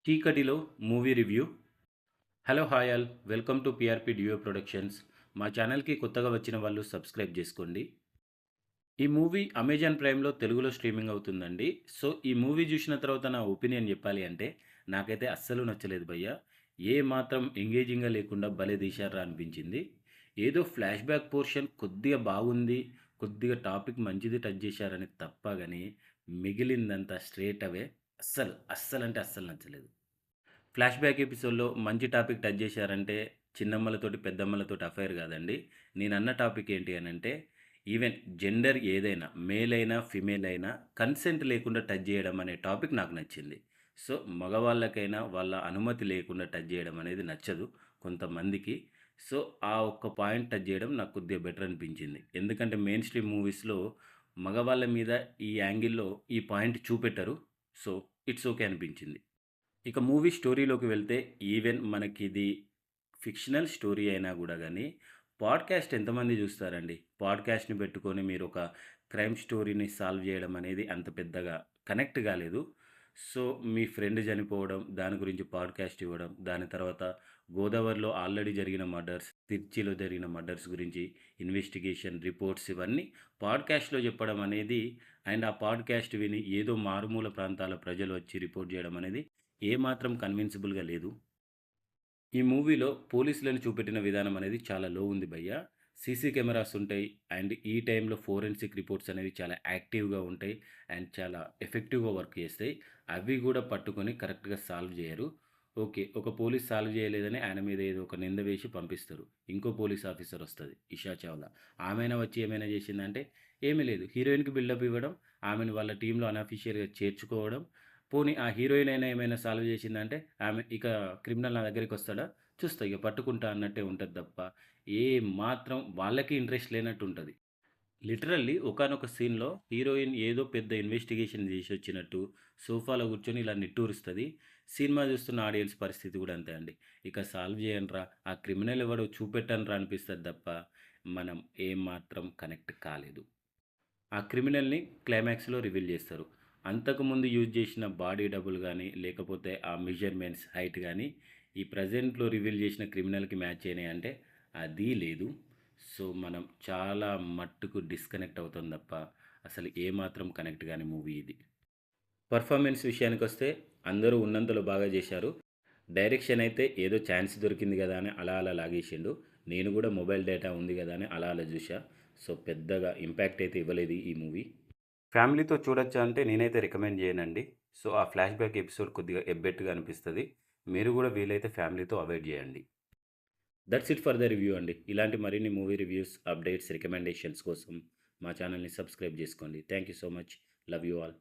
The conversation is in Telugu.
చీకటిలో movie review. Hello hi all, welcome to PRP డియో ప్రొడక్షన్స్. మా ఛానల్కి కొత్తగా వచ్చిన వాళ్ళు సబ్స్క్రైబ్ చేసుకోండి. ఈ మూవీ అమెజాన్ ప్రైమ్లో తెలుగులో స్ట్రీమింగ్ అవుతుందండి. సో ఈ మూవీ చూసిన తర్వాత నా ఒపీనియన్ చెప్పాలి అంటే నాకైతే అస్సలు నచ్చలేదు భయ్య. ఏ మాత్రం ఎంగేజింగ్గా లేకుండా భలే తీశారా అనిపించింది. ఏదో ఫ్లాష్ బ్యాక్ పోర్షన్ కొద్దిగా బాగుంది, కొద్దిగా టాపిక్ మంచిది టచ్ చేశారని తప్ప కానీ మిగిలిందంతా స్ట్రేట్ అవే అస్సలు అస్సలు అంటే అస్సలు నచ్చలేదు. ఫ్లాష్ బ్యాక్ ఎపిసోడ్‌లో మంచి టాపిక్ టచ్ చేశారంటే, చిన్నమ్మలతోటి, పెద్దమ్మలతోటి అఫైర్ కాదండి. నేనన్న టాపిక్ ఏంటి అనంటే, ఈవెన్ జెండర్ ఏదైనా, మేల్ అయినా, ఫీమేల్ అయినా కన్సెంట్ లేకుండా టచ్ చేయడం అనే టాపిక్ నాకు నచ్చింది. సో, మగవాళ్ళకైనా వాళ్ళ అనుమతి లేకుండా టచ్ చేయడం అనేది నచ్చదు కొంతమందికి. సో, ఆ ఒక్క పాయింట్ టచ్ చేయడం నాకు కొద్దిగా బెటర్ అనిపించింది. ఎందుకంటే మెయిన్ స్ట్రీమ్ మూవీస్‌లో మగవాళ్ళ మీద ఈ యాంగిల్‌లో ఈ పాయింట్ చూపెట్టరు. సో, ఇట్స్ ఓకే అనిపించింది. ఇక మూవీ స్టోరీలోకి వెళ్తే ఈవెన్ మనకిది ఫిక్షనల్ స్టోరీ అయినా గూడా గానీ, పాడ్‌కాస్ట్ ఎంతమంది జూస్తారండి? పాడ్‌కాస్ట్‌ని పెట్టుకొని మీరొక క్రైమ్ స్టోరీని సాల్వ్ జేయడం అనేది అంత పెద్దగా కనెక్ట్ గాలేదు. సో, మీ ఫ్రెండ్ చనిపోవడం, దాని గురించి పాడ్‌కాస్ట్ ఇవ్వడం, దాని తర్వాత గోదావరిలో ఆల్రెడీ జరిగిన మర్డర్స్, తిర్చిలో జరిగిన మర్డర్స్ గురించి ఇన్వెస్టిగేషన్ రిపోర్ట్స్ ఇవన్నీ పాడ్‌కాస్ట్‌లో చెప్పడం అనేది అండ్ ఆ పాడ్‌కాస్ట్ విని ఏదో మారుమూల ప్రాంతాల ప్రజలు వచ్చి రిపోర్ట్ జేయడం అనేది ఏమాత్రం కన్విన్సిబుల్‌గా లేదు. ఈ మూవీలో పోలీసులను చూపెట్టిన విధానం అనేది చాలా లో ఉంది భయ్య. సీసీ కెమెరాస్ ఉంటాయి. అండ్ ఈ టైంలో ఫోరెన్సిక్ రిపోర్ట్స్ అనేవి చాలా యాక్టివ్‌గా ఉంటాయి. అండ్ చాలా ఎఫెక్టివ్‌గా వర్క్ చేస్తాయి. అవి గూడా పట్టుకొని కరెక్ట్‌గా సాల్వ్ జేయరు. ఓకే. ఒక పోలీస్ సాల్వ్ చేయలేదని ఆయన మీద ఏదో ఒక నింద వేసి పంపిస్తారు. ఇంకో పోలీస్ ఆఫీసర్ వస్తది, ఇషా చావ్లా. ఆమెనే వచ్చి ఏమైనా చేసిందంటే, ఏమీ లేదు. హీరోయిన్‌కి బిల్డప్ ఇవ్వడం, ఆమెను వాళ్ళ టీమ్‌లో అన్‌అఫిషియల్‌గా చేర్చుకోవడం. పోనీ ఆ హీరోయిన్ అయినా ఏమైనా సాల్వ్ చేసిందంటే, ఆమె ఇక క్రిమినల్ నా దగ్గరికొస్తాడా? చూస్తా ఇక పట్టుకుంటా అన్నట్టే ఉంటది తప్ప, ఏ మాత్రం వాళ్ళకి ఇంట్రెస్ట్ లేనట్టు ఉంటది. లిటరల్లీ ఒకానొక సీన్‌లో హీరోయిన్ ఏదో పెద్ద ఇన్వెస్టిగేషన్ జేసొచ్చినట్టు సోఫాలో కూర్చొని ఇలా నిట్టూరుస్తది. సినిమా చూస్తున్న ఆడియన్స్ పరిస్థితి గూడా అంతే అండి. ఇక సాల్వ్ చేయండ్రా, ఆ క్రిమినల్ ఎవడో చూపెట్టండ్రా అనిపిస్తది తప్ప, మనం ఏమాత్రం కనెక్ట్ కాలేదు. ఆ క్రిమినల్‌ని క్లైమాక్స్‌లో రివీల్ జేస్తారు. అంతకుముందు యూజ్ జేసిన బాడీ డబుల్ గానీ, లేకపోతే ఆ మెజర్‌మెంట్స్, హైట్ గానీ, ఈ ప్రెజెంట్‌లో రివీల్ జేసిన క్రిమినల్‌కి మ్యాచ్ అయినాయంటే అదీ లేదు. సో, మనం చాలా మట్టుకు డిస్కనెక్ట్ అవుతాం తప్ప, అసలు ఏమాత్రం కనెక్ట్ గాని మూవీ ఇది. పెర్ఫార్మెన్స్ విషయానికొస్తే అందరూ ఉన్నంతలో బాగా జేశారు. డైరెక్షన్ అయితే ఏదో ఛాన్స్ దొరికింది గదా అని అలా అలా లాగేసిండు. నేను గూడా మొబైల్ డేటా ఉంది గదా అని అలా అలా జూశా. సో, పెద్దగా ఇంపాక్ట్ అయితే ఇవ్వలేదు ఈ మూవీ. ఫ్యామిలీతో చూడొచ్చా అంటే నేనైతే రికమెండ్ చేయనండి. సో, ఆ ఫ్లాష్ బ్యాక్ ఎపిసోడ్ కొద్దిగా ఎబ్బెట్టుగా అనిపిస్తది. మీరు గూడా వీలైతే ఫ్యామిలీతో అవాయిడ్ జేయండి. That's it for the review అండి. ఇలాంటి మరిన్ని మూవీ రివ్యూస్, అప్డేట్స్, రికమెండేషన్స్ కోసం మా ఛానల్‌ని సబ్స్క్రైబ్ జేసుకోండి. Thank you so much. Love you all.